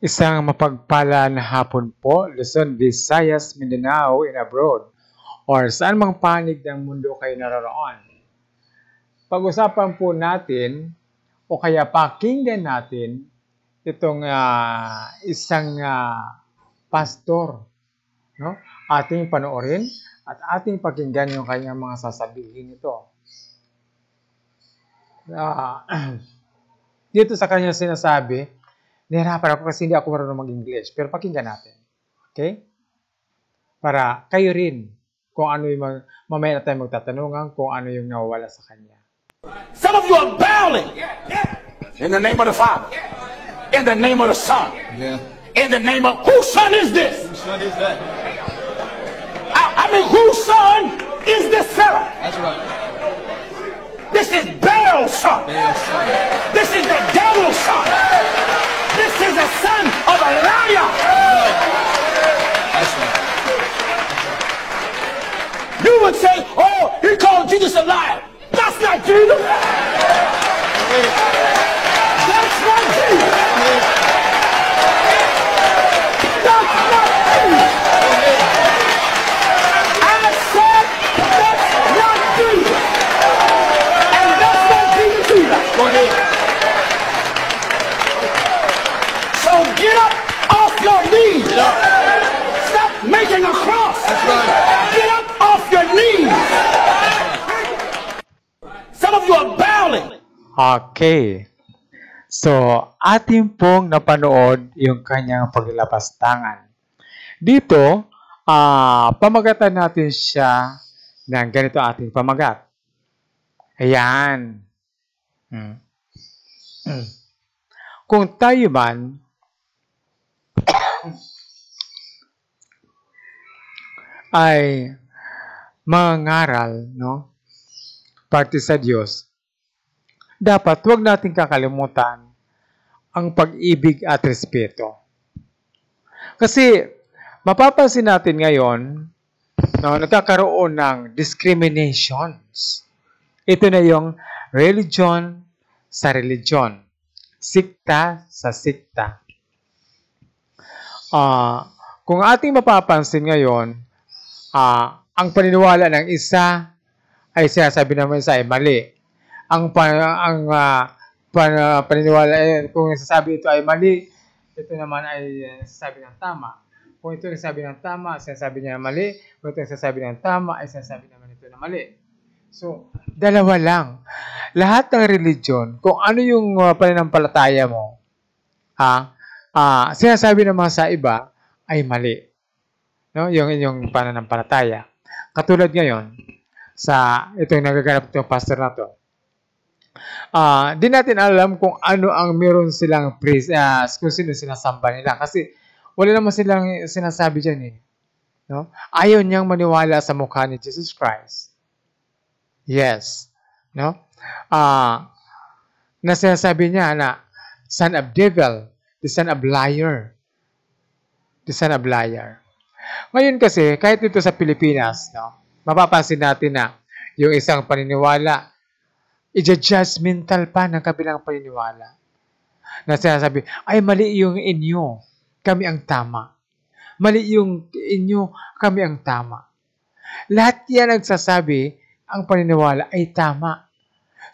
Isang mapagpala na hapon po, Luzon, Visayas, Mindanao, and abroad, or saan mang panig ng mundo kayo naroroon. Pag-usapan po natin, o kaya pakinggan natin, itong isang pastor, no? Ating panoorin at ating pakinggan yung kanyang mga sasabihin ito. Dito sa kanya sinasabi, nahirapan ako kasi hindi ako marunong mag-English. Pero pakinggan natin. Okay? Para kayo rin kung ano yung mamaya na tayo magtatanungan kung ano yung nawawala sa kanya. Some of you are bowing in the name of the Father, in the name of the Son, in the name of whose son is this? Whose son is that? I mean, whose son is this fella? That's right. This is Baal's son. Baal's son. This is the devil's son. This is the son of a liar. That's right. You would say, oh, he called Jesus a liar. That's not Jesus. That's not Jesus. That's not Jesus. I said that's not Jesus. And that's not Jesus either. Go ahead. So get up off your knees. Get up. Stop making a cross. That's right. Get up off your knees. Some of you are bowing. Okay. So, ating pong napanood yung kanyang paglapastangan. Dito, pamagatan natin siya ng ganito ating pamagat. Ayan. Kung tayo man ay mangaral, no? Parte sa Diyos, dapat huwag natin kakalimutan ang pag-ibig at respeto. Kasi mapapansin natin ngayon, no, nagkakaroon ng discriminations. Ito na yung religion sa religion, sikta sa sikta. Kung ating mapapansin ngayon, ang paniniwala ng isa ay sinasabi naman isa ay mali. Ang paniniwala, kung sasabi ito ay mali, ito naman ay sinasabi ng tama. Kung ito sinasabi ng tama, sinasabi niya na mali. Kung ito sinasabi ng tama, ay sinasabi naman ito na mali. So, dalawa lang. Lahat ng religion, kung ano yung pananampalataya mo, sinasabi naman sa iba ay mali. No? Yung inyong pananampalataya. Katulad ngayon, sa itong nagaganap itong pastor na to. Di natin alam kung ano ang meron silang praise, kung sino sinasamba nila. Kasi wala naman silang sinasabi dyan eh. No? Ayaw niyang maniwala sa mukha ni Jesus Christ. Yes. No? Na sinasabi niya na son of devil, the son of liar. The son of liar. Ngayon kasi, kahit dito sa Pilipinas, no, mapapansin natin na yung isang paniniwala, i-judgmental pa ng kabilang paniniwala. Na sinasabi, ay mali yung inyo, kami ang tama. Mali yung inyo, kami ang tama. Lahat yan nagsasabi, ang paniniwala ay tama.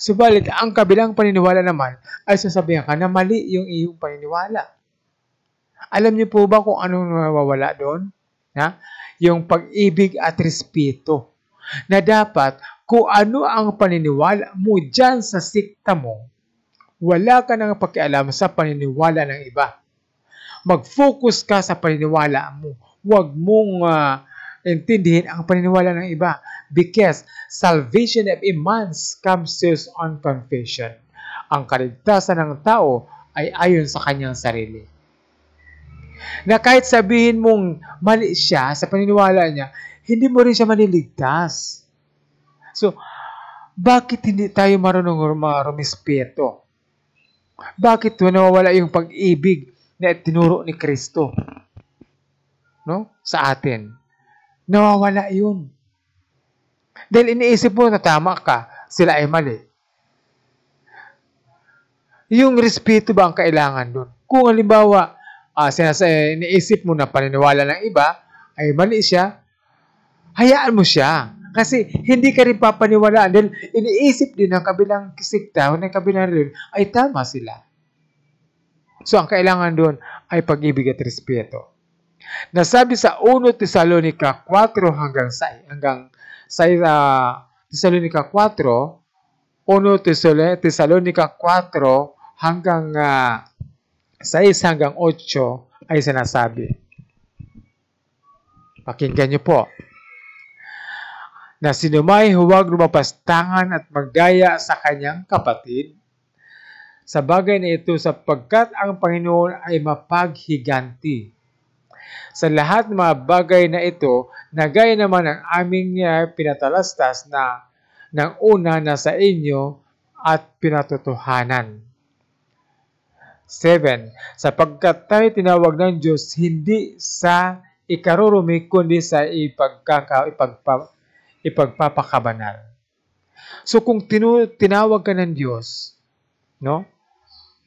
Subalit, ang kabilang paniniwala naman, ay sasabihan ka na mali yung iyong paniniwala. Alam niyo po ba kung anong nawawala doon? Yung pag-ibig at respeto. Na dapat, kung ano ang paniniwala mo dyan sa sikta mo, wala ka nang pakialam sa paniniwala ng iba. Mag-focus ka sa paniniwala mo. Huwag mong intindihin ang paniniwala ng iba. Because salvation of a man comes on confession. Ang kaligtasan ng tao ay ayon sa kanyang sarili. Na kahit sabihin mong mali siya sa paniniwala niya, hindi mo rin siya maliligtas. So, bakit hindi tayo marunong rumispeto? Bakit nawawala yung pag-ibig na tinuro ni Kristo? No? Sa atin. Nawawala yun. Dahil iniisip mo na tama ka, sila ay mali. Yung respeto ba ang kailangan doon? Kung halimbawa, iniisip mo na paniniwala ng iba ay mali siya, hayaan mo siya. Kasi hindi ka rin papaniwalaan dahil iniisip din ng kabilang sikta o ng kabilang rin ay tama sila. So, ang kailangan doon ay pag-ibig at respeto. Nasabi sa 1 Tesalonica 4 hanggang 6, Tesalonica 4, 1 Tesalonica 4 hanggang 6 hanggang 8 ay sinasabi. Pakinggan niyo po. Na sinumay huwag lumapastangan at maggaya sa kanyang kapatid sa bagay na ito sapagkat ang Panginoon ay mapaghiganti. Sa lahat ng mga bagay na ito, nagaya naman ang aming pinatalastas na ng una na sa inyo at pinatotohanan. 7. Sapagkat tayo tinawag ng Diyos hindi sa ikarurumi kundi sa ipagpapakabanal. So kung tinawag ka ng Diyos, no?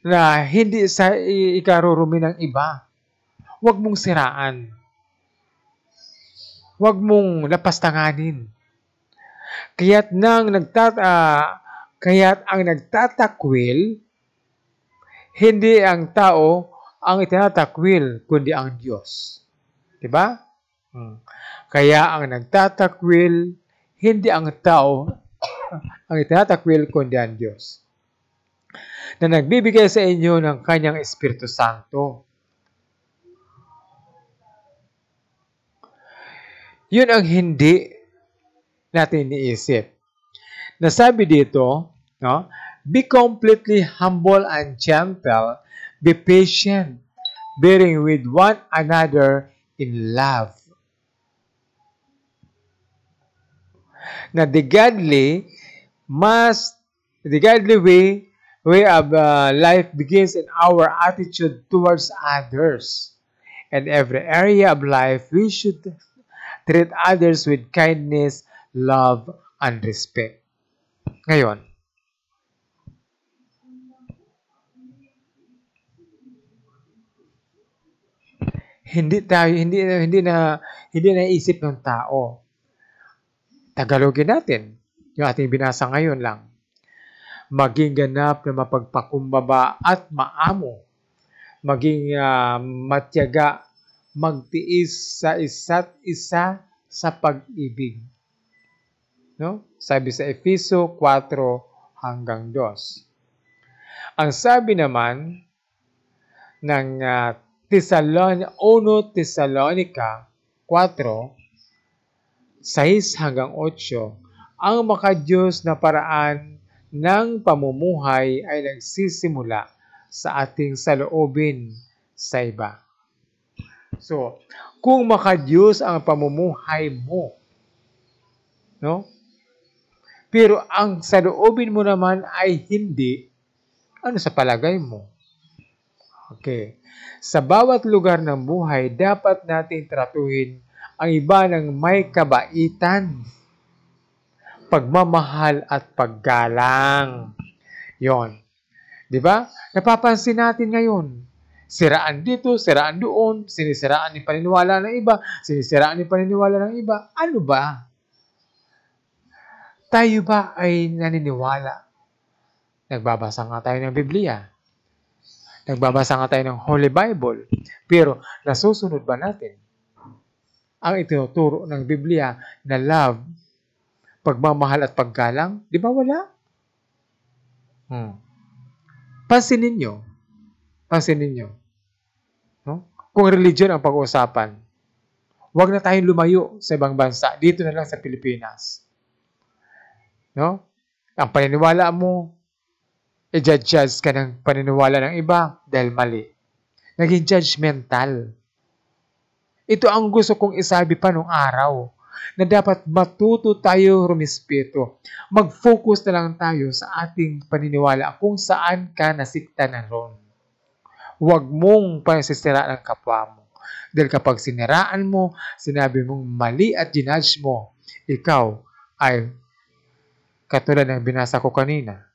Na hindi sa ikarurumi ng iba, huwag mong siraan. Huwag mong lapastanganin. Kaya't ang nagtatakwil, hindi ang tao ang itinatakwil, kundi ang Diyos. Diba? Kaya ang nagtatakwil, hindi ang tao ang itinatakwil, kundi ang Diyos. Na nagbibigay sa inyo ng kanyang Espiritu Santo. Yun ang hindi natin iniisip. Nasabi dito, no? Be completely humble and gentle, be patient, bearing with one another in love. Na the godly way of life begins in our attitude towards others. And every area of life, we should treat others with kindness, love, and respect. Ngayon, hindi na isip ng tao. Tagalogin natin yung ating binasa ngayon lang. Maging ganap na mapagpakumbaba at maamo. Maging matyaga, magtiis sa isa't isa sa pag-ibig. No? Sabi sa Efeso 4 hanggang 2. Ang sabi naman ng 1 Tesalonica 4, 6 hanggang 8, ang makadiyos na paraan ng pamumuhay ay nagsisimula sa ating saloobin sa iba. So, kung makadiyos ang pamumuhay mo, no? Pero ang saloobin mo naman ay hindi, ano sa palagay mo? Okay. Sa bawat lugar ng buhay, dapat natin tratuhin ang iba ng may kabaitan, pagmamahal at paggalang. Yon. Di ba? Napapansin natin ngayon. Siraan dito, siraan doon, sinisiraan ni paniniwala ng iba, sinisiraan ni paniniwala ng iba. Ano ba? Tayo ba ay naniniwala? Nagbabasa nga tayo ng Biblia. Nagbabasa nga tayo ng Holy Bible. Pero nasusunod ba natin ang itinuturo ng Biblia na love, pagmamahal at paggalang? Di ba wala? Pansinin nyo. No? Kung religion ang pag-uusapan, huwag na tayong lumayo sa ibang bansa. Dito na lang sa Pilipinas. No? Ang paniniwala mo, i-judge ka ng paniniwala ng iba dahil mali. Naging judgmental. Ito ang gusto kong isabi pa nung araw na dapat matuto tayo rumispeto. Mag-focus na lang tayo sa ating paniniwala kung saan ka nasikta na ron. Huwag mong pansisiraan ang kapwa mo. Dahil kapag siniraan mo, sinabi mong mali at ginudge mo, ikaw ay katulad ng binasa ko kanina.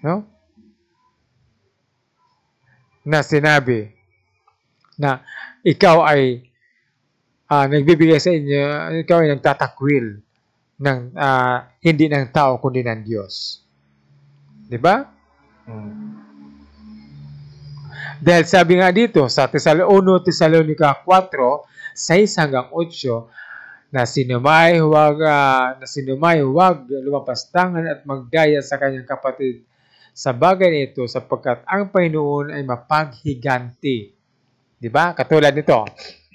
No? Na sinabi, na ikaw ay nagbibigay sa inyo, ikaw ay nagtatakwil ng hindi ng tao kundi ng Diyos. Di ba? Dahil sabi nga dito sa 1 Tesalonica 4:6-8 na sinumay huwag lumapastangan at magdaya sa kanyang kapatid sa bagay nito sapagkat ang Panginoon ay mapaghiganti. Di ba? Katulad nito,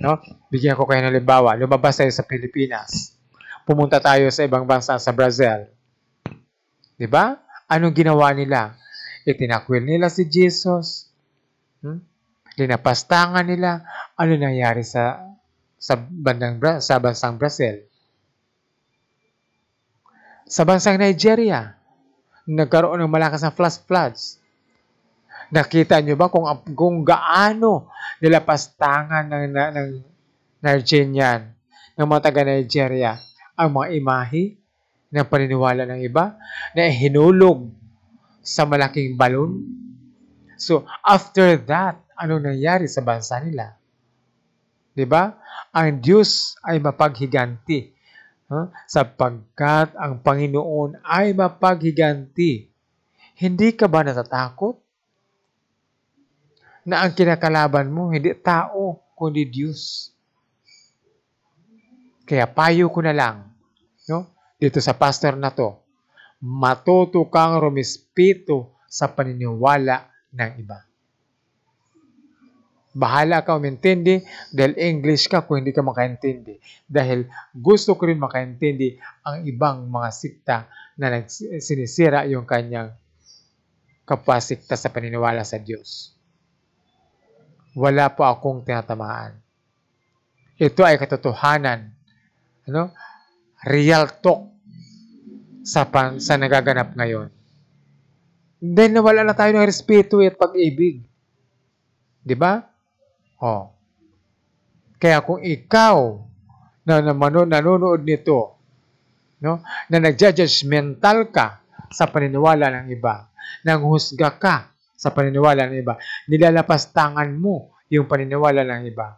no? Bigyan ko kayo ng halimbawa. Lumabas tayo sa Pilipinas. Pumunta tayo sa ibang bansa, sa Brazil. Di ba? Anong ginawa nila? Itinakwil nila si Jesus. Linapastangan nila. Ano nangyari sa bansang Brazil? Sa bansang Nigeria, nagkaroon ng malakas na flash floods. Nakita nyo ba kung gaano nilapastangan ng Nigerian, ng mga taga-Nigeria, ang mga imahe ng paniniwala ng iba na hinulog sa malaking balon? So, after that, anong nangyari sa bansa nila? Diba? Ang Diyos ay mapaghiganti. Sapagkat ang Panginoon ay mapaghiganti. Hindi ka ba natatakot? Na ang kinakalaban mo, hindi tao, kundi Diyos. Kaya payo ko na lang, no? Dito sa pastor na to, matuto kang rumispeto sa paniniwala ng iba. Bahala ka umintindi dahil English ka kung hindi ka makaintindi. Dahil gusto ko rin makaintindi ang ibang mga sikta na sinisira yung kanyang kapasikta sa paniniwala sa Diyos. Wala po akong tinatamaan. Ito ay katotohanan. Ano? Real talk sa nagaganap ngayon. Then nawala na tayo ng respeto at pag-ibig. Di ba? Kaya kung ikaw na nanonood nito, no, na nagja-judgmental ka sa paniniwala ng iba, nanghusga ka sa paniniwala ng iba, nilalapastangan mo yung paniniwala ng iba,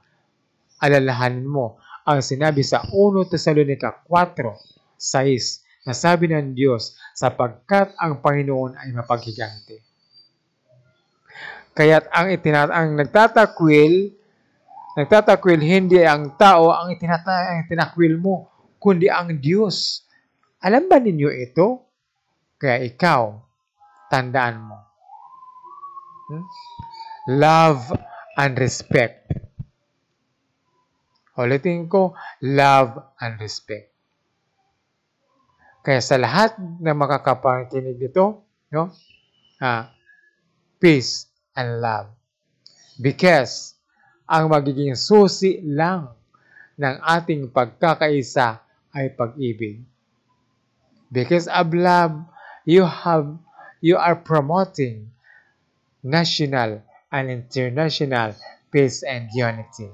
alalahanin mo ang sinabi sa 1 Tesalonica 4:6 na sabi ng Diyos, sapagkat ang Panginoon ay mapaghiganti. Kaya't ang nagtatakwil hindi ang tao ang itinakwil mo, kundi ang Diyos. Alam ba ninyo ito? Kaya ikaw, tandaan mo. Love and respect. Ulitin ko, love and respect. Kaya sa lahat na makakapakinig nito, no? Peace and love. Because ang magiging susi lang ng ating pagkakaisa ay pag-ibig. Because of love, you are promoting national and international peace and unity.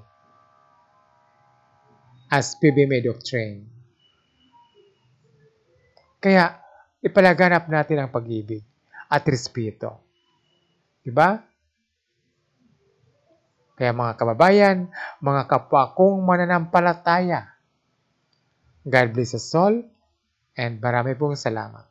As PBMA Doctrine. Kaya, ipalaganap natin ang pag-ibig at respeto. Diba? Kaya mga kababayan, mga kapwa kong mananampalataya, God bless us all and marami pong salamat.